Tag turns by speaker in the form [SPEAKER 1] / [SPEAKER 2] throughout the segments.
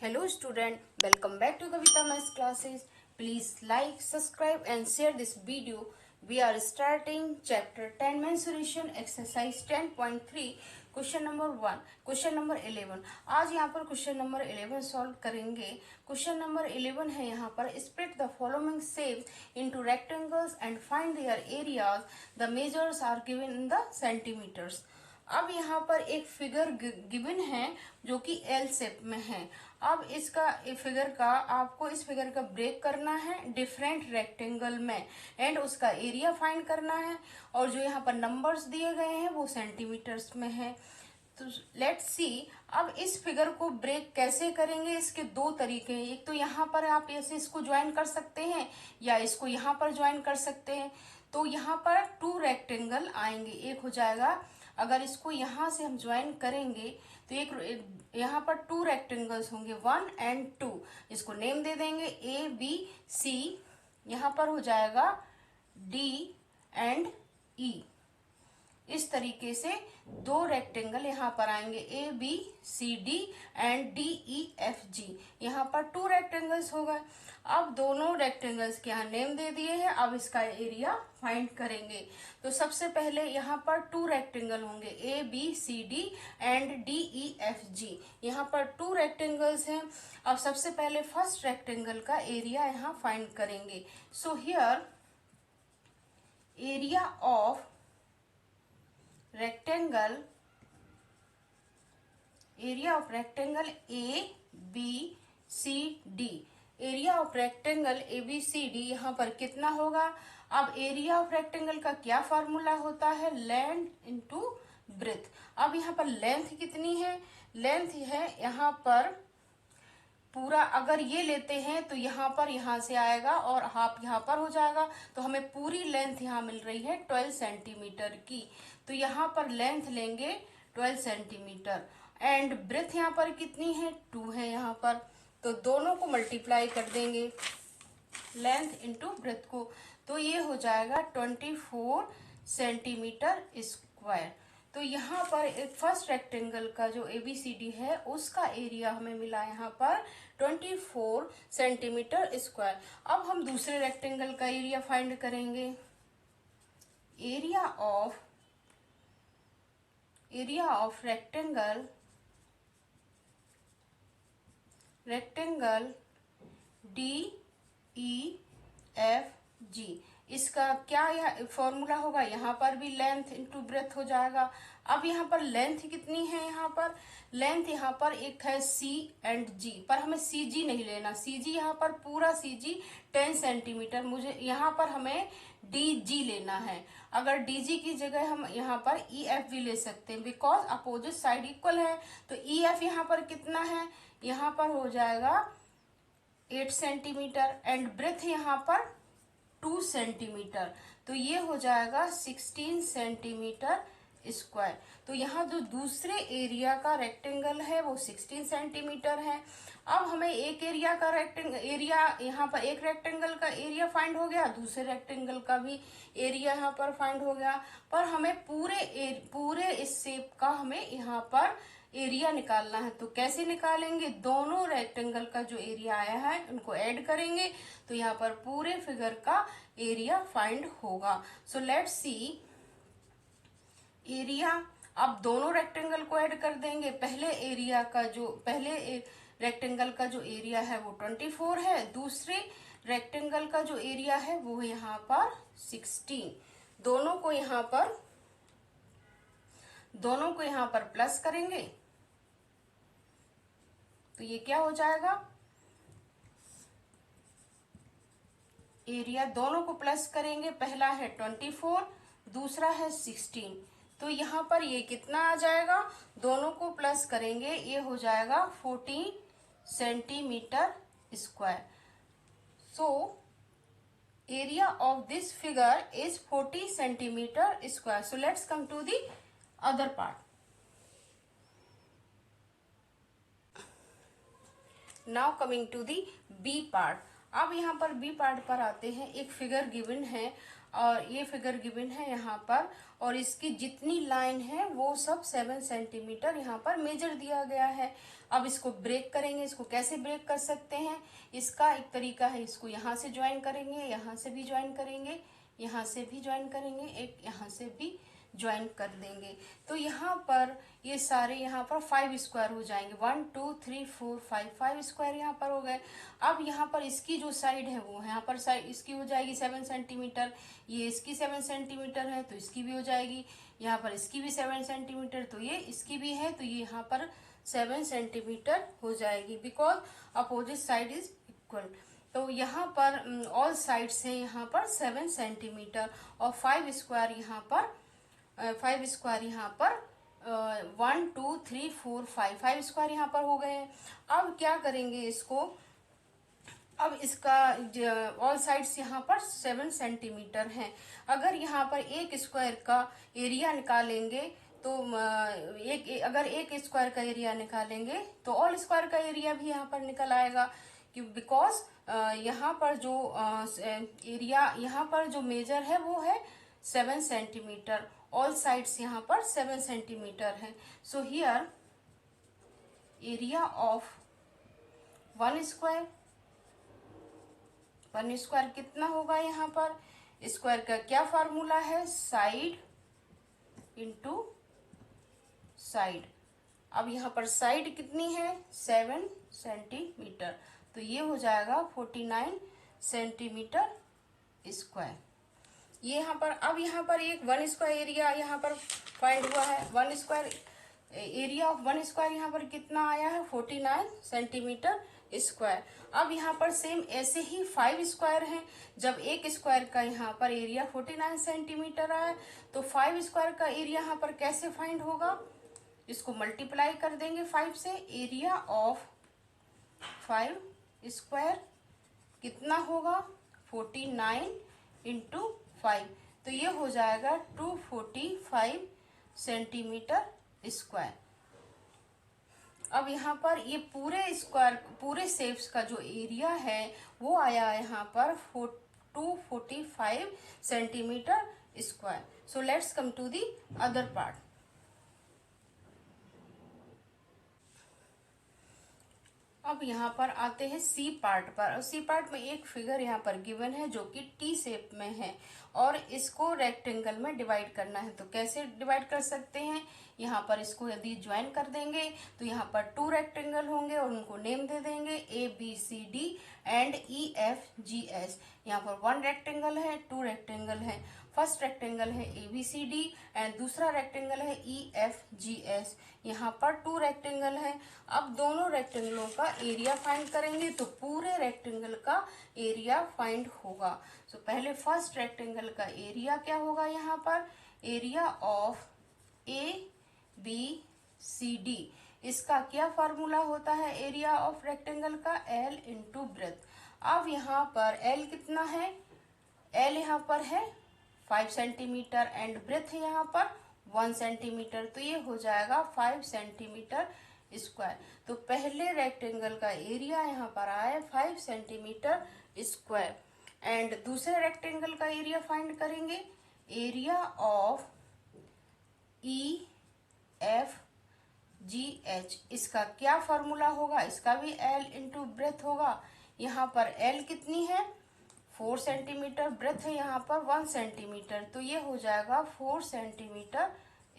[SPEAKER 1] Hello student, welcome back to Kavita Maths classes. Please like, subscribe and share this video. We are starting chapter 10 mensuration exercise 10.3 question number 1, question number 11। आज यहाँ पर question number 11 solve करेंगे। Question number 11 है यहाँ पर split the following shapes into rectangles and find their areas. The measures are given in the centimetres. अब यहाँ पर एक फिगर गिवन है जो कि एल शेप में है। अब इसका फिगर का आपको इस फिगर का ब्रेक करना है डिफरेंट रेक्टेंगल में एंड उसका एरिया फाइंड करना है। और जो यहाँ पर नंबर्स दिए गए हैं वो सेंटीमीटर्स में है। तो लेट्स सी अब इस फिगर को ब्रेक कैसे करेंगे। इसके दो तरीके हैं। एक तो यहाँ पर आप ऐसे इसको ज्वाइन कर सकते हैं या इसको यहाँ पर ज्वाइन कर सकते हैं। तो यहाँ पर टू रेक्टेंगल आएंगे। एक हो जाएगा, अगर इसको यहाँ से हम ज्वाइन करेंगे तो एक यहाँ पर टू रेक्टेंगल्स होंगे 1 and 2। इसको नेम दे देंगे ए बी सी। यहाँ पर हो जाएगा डी एंड ई। इस तरीके से दो रेक्टेंगल यहाँ पर आएंगे A B C D and D E F G. यहाँ पर टू रेक्टेंगल्स हो गए। अब दोनों रेक्टेंगल्स के यहाँ नेम दे दिए हैं। अब इसका एरिया फाइंड करेंगे। तो सबसे पहले यहाँ पर टू रेक्टेंगल होंगे A B C D and D E F G. यहाँ पर टू रेक्टेंगल्स हैं। अब सबसे पहले फर्स्ट रेक्टेंगल का एरिया यहाँ फाइंड करेंगे। So here area of rectangle A B C D। Area of rectangle A B C D यहाँ पर कितना होगा। अब एरिया ऑफ रेक्टेंगल का क्या फॉर्मूला होता है, लेंथ इनटू ब्रेथ। अब यहाँ पर लेंथ कितनी है, लेंथ है यहाँ पर पूरा, अगर ये लेते हैं तो यहाँ पर यहाँ से आएगा और हाफ यहाँ पर हो जाएगा। तो हमें पूरी लेंथ यहाँ मिल रही है 12 सेंटीमीटर की। तो यहाँ पर लेंथ लेंगे 12 सेंटीमीटर एंड ब्रेथ यहाँ पर कितनी है 2 है यहाँ पर। तो दोनों को मल्टीप्लाई कर देंगे लेंथ इंटू ब्रेथ को। तो ये हो जाएगा 24 सेंटीमीटर स्क्वायर। तो यहाँ पर एक फर्स्ट रेक्टेंगल का जो ABCD है उसका एरिया हमें मिला यहाँ पर 24 सेंटीमीटर स्क्वायर। अब हम दूसरे रेक्टेंगल का एरिया फाइंड करेंगे। Area of rectangle DEFG। इसका क्या फॉर्मूला होगा, यहाँ पर भी लेंथ इंटू ब्रेथ हो जाएगा। अब यहाँ पर लेंथ कितनी है, यहाँ पर लेंथ यहाँ पर एक है C एंड G, पर हमें CG नहीं लेना। CG यहाँ पर पूरा CG 10 सेंटीमीटर, मुझे यहाँ पर हमें DG लेना है। अगर DG की जगह हम यहाँ पर EF भी ले सकते हैं बिकॉज अपोजिट साइड इक्वल है। तो EF यहाँ पर कितना है, यहाँ पर हो जाएगा 8 सेंटीमीटर एंड ब्रेथ यहाँ पर 2 सेंटीमीटर। तो ये हो जाएगा 16 सेंटीमीटर स्क्वायर। तो यहाँ जो दूसरे एरिया का रेक्टेंगल है वो 16 सेंटीमीटर है। अब हमें एक एरिया का यहाँ पर एक रेक्टेंगल का एरिया फाइंड हो गया, दूसरे रेक्टेंगल का भी एरिया यहाँ पर फाइंड हो गया। पर हमें पूरे इस शेप का हमें यहाँ पर एरिया निकालना है। तो कैसे निकालेंगे, दोनों रेक्टेंगल का जो एरिया आया है उनको ऐड करेंगे तो यहाँ पर पूरे फिगर का एरिया फाइंड होगा। So let's see area. अब दोनों रेक्टेंगल को ऐड कर देंगे। पहले रेक्टेंगल का जो एरिया है वो 24 है, दूसरे रेक्टेंगल का जो एरिया है वो यहाँ पर 16। दोनों को यहाँ पर प्लस करेंगे तो ये क्या हो जाएगा, एरिया दोनों को प्लस करेंगे। पहला है 24, दूसरा है 16। तो यहाँ पर ये कितना आ जाएगा, दोनों को प्लस करेंगे, ये हो जाएगा 14 centimetre square. So area of this figure is 40 centimetre square. So let's come to the other part. Now coming to the B part. अब यहाँ पर बी पार्ट पर आते हैं। एक फिगर गिवन है। और ये फिगर गिवन है यहाँ पर, और इसकी जितनी लाइन है वो सब 7 सेंटीमीटर यहाँ पर मेजर दिया गया है। अब इसको ब्रेक करेंगे। इसको कैसे ब्रेक कर सकते हैं, इसका एक तरीका है, इसको यहाँ से ज्वाइन करेंगे, यहाँ से भी ज्वाइन करेंगे, यहाँ से भी ज्वाइन करेंगे, एक यहाँ से भी ज्वाइन कर देंगे। तो यहाँ पर ये सारे यहाँ पर 5 स्क्वायर हो जाएंगे। 1 2 3 4 5 स्क्वायर यहाँ पर हो गए। अब यहाँ पर इसकी जो साइड है वो यहाँ पर साइड इसकी हो जाएगी 7 सेंटीमीटर, ये इसकी 7 सेंटीमीटर है तो इसकी भी हो जाएगी। यहाँ पर इसकी भी 7 सेंटीमीटर, तो ये इसकी भी है, तो ये यहाँ पर 7 सेंटीमीटर हो जाएगी, because opposite side is equal. तो यहाँ पर ऑल साइड्स है यहाँ पर 7 सेंटीमीटर, और 5 स्क्वायर यहाँ पर 1 2 3 4 5 स्क्वायर यहाँ पर हो गए हैं। अब क्या करेंगे इसको, अब इसका ऑल साइड्स यहाँ पर 7 सेंटीमीटर हैं। अगर यहाँ पर एक स्क्वायर का एरिया निकालेंगे तो अगर एक स्क्वायर का एरिया निकालेंगे तो ऑल स्क्वायर का एरिया भी यहाँ पर निकल आएगा, बिकॉज यहाँ पर जो एरिया यहाँ पर जो मेजर है वो है 7 सेंटीमीटर, ऑल साइड्स यहाँ पर 7 सेंटीमीटर है। सो हियर एरिया ऑफ 1 स्क्वायर कितना होगा, यहाँ पर स्क्वायर का क्या फार्मूला है, साइड इंटू साइड। अब यहाँ पर साइड कितनी है 7 सेंटीमीटर, तो ये हो जाएगा 49 सेंटीमीटर स्क्वायर। ये यहाँ पर, अब यहाँ पर एक 1 स्क्वायर एरिया यहाँ पर फाइंड हुआ है। 1 स्क्वायर एरिया ऑफ 1 स्क्वायर यहाँ पर कितना आया है 49 सेंटीमीटर स्क्वायर। अब यहाँ पर सेम ऐसे ही 5 स्क्वायर हैं। जब एक स्क्वायर का यहाँ पर एरिया 49 सेंटीमीटर आया तो 5 स्क्वायर का एरिया यहाँ पर कैसे फाइंड होगा, इसको मल्टीप्लाई कर देंगे 5 से। एरिया ऑफ 5 स्क्वायर कितना होगा 49 इंटू 5, तो ये हो जाएगा 245 सेंटीमीटर स्क्वायर। अब यहाँ पर ये पूरे शेप्स का जो एरिया है वो आया यहाँ पर 245 centimetre square. So let's come to the other part. अब यहाँ पर आते हैं सी पार्ट पर, और सी पार्ट में एक फिगर यहाँ पर गिवन है जो कि टी शेप में है, और इसको रेक्टेंगल में डिवाइड करना है। तो कैसे डिवाइड कर सकते हैं, यहाँ पर इसको यदि ज्वाइन कर देंगे तो यहाँ पर 2 रेक्टेंगल होंगे और उनको नेम दे देंगे ABCD एंड EFGH। यहाँ पर 1 रेक्टेंगल है, 2 रेक्टेंगल है। फर्स्ट रेक्टेंगल है ABCD एंड दूसरा रेक्टेंगल है EFGH। यहाँ पर 2 रेक्टेंगल है। अब दोनों रेक्टेंगलों का एरिया फाइंड करेंगे तो पूरे रेक्टेंगल का एरिया फाइंड होगा। सो पहले फर्स्ट रेक्टेंगल का एरिया क्या होगा, यहाँ पर एरिया ऑफ ABCD, इसका क्या फार्मूला होता है एरिया ऑफ रेक्टेंगल का, L इंटू ब्रेथ। अब यहाँ पर L कितना है, L यहाँ पर है 5 सेंटीमीटर एंड ब्रेथ है यहाँ पर 1 सेंटीमीटर, तो ये हो जाएगा 5 सेंटीमीटर स्क्वायर। तो पहले रेक्टेंगल का एरिया यहाँ पर आया 5 सेंटीमीटर स्क्वायर, एंड दूसरे रेक्टेंगल का एरिया फाइंड करेंगे। एरिया ऑफ EFGH, इसका क्या फॉर्मूला होगा, इसका भी L इंटू ब्रेथ होगा। यहाँ पर L कितनी है 4 सेंटीमीटर, ब्रेथ है यहाँ पर 1 सेंटीमीटर, तो ये हो जाएगा 4 सेंटीमीटर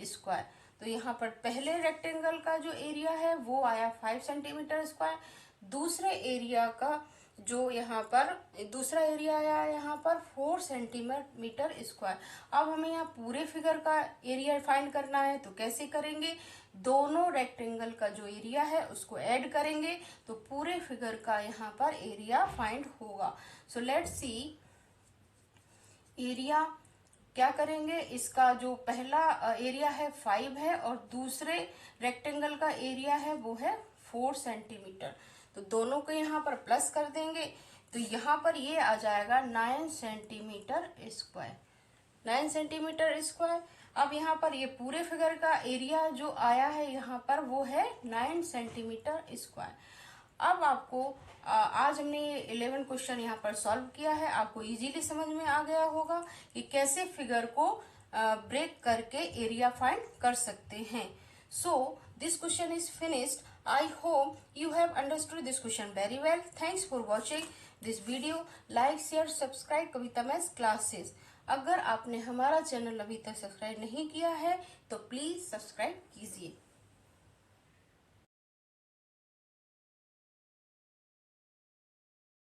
[SPEAKER 1] स्क्वायर। तो यहाँ पर पहले रेक्टेंगल का जो एरिया है वो आया 5 सेंटीमीटर स्क्वायर। दूसरे एरिया का जो यहाँ पर दूसरा एरिया आया यहाँ पर 4 सेंटीमीटर स्क्वायर। अब हमें यहाँ पूरे फिगर का एरिया फाइंड करना है, तो कैसे करेंगे, दोनों रेक्टेंगल का जो एरिया है उसको ऐड करेंगे तो पूरे फिगर का यहाँ पर एरिया फाइंड होगा। सो लेट्स सी, एरिया क्या करेंगे, इसका जो पहला एरिया है 5 है और दूसरे रेक्टेंगल का एरिया है वो है 4 सेंटीमीटर, तो दोनों को यहाँ पर प्लस कर देंगे तो यहाँ पर ये आ जाएगा 9 सेंटीमीटर स्क्वायर, 9 सेंटीमीटर स्क्वायर। अब यहाँ पर ये पूरे फिगर का एरिया जो आया है यहाँ पर वो है 9 सेंटीमीटर स्क्वायर। अब आपको आपको आज हमने 11 क्वेश्चन यहाँ पर सॉल्व किया है। आपको इजीली समझ में आ गया होगा कि कैसे फिगर को ब्रेक करके एरिया फाइंड कर सकते हैं। So this question is finished. I hope you have understood this question very well. Thanks for watching this video. Like, share, subscribe Kavita maths classes. अगर आपने हमारा चैनल अभी तक सब्सक्राइब नहीं किया है तो प्लीज सब्सक्राइब कीजिए।